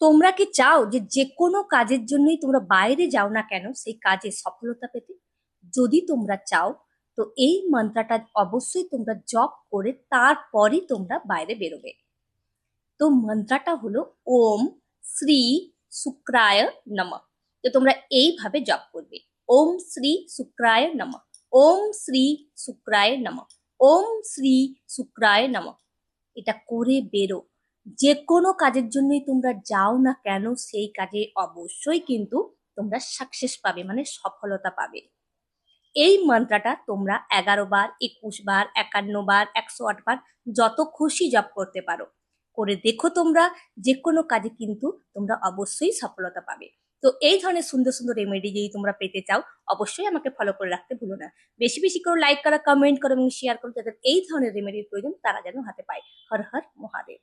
তোমরা কি চাও যে যে কোনো কাজের জন্যই তোমরা বাইরে যাও না কেন সেই কাজে সফলতা পেতে? যদি তোমরা চাও তো এই মন্ত্রটা অবশ্যই তোমরা জপ করে তারপরই তোমরা বাইরে বেরোবে। তো মন্ত্রটা হলো ওম শ্রী শুক্রায় নমঃ। তো তোমরা এইভাবে জপ করবে, ওম শ্রী শুক্রায় নমঃ, ওম শ্রী শুক্রায় নমঃ, ওম শ্রী শুক্রায় নমঃ। এটা করে বেরো। যে কোনো কাজের জন্যই তোমরা যাও না কেন সেই কাজে অবশ্যই কিন্তু তোমরা সাকসেস পাবে, মানে সফলতা পাবে। এই মন্ত্রটা তোমরা 11 বার, 21 বার, 51 বার, 108 বার যত খুশি জপ করতে পারো। করে দেখো তোমরা, যে কোনো কাজে কিন্তু তোমরা অবশ্যই সফলতা পাবে। তো এই ধরনের সুন্দর সুন্দর রেমেডি যদি তোমরা পেতে চাও অবশ্যই আমাকে ফলো করে রাখতে ভুলো না। বেশি বেশি করে লাইক করো, কমেন্ট করো এবং শেয়ার করো, যাদের এই ধরনের রেমেডির প্রয়োজন তারা যেন হাতে পায়। হর হর মহাদেব।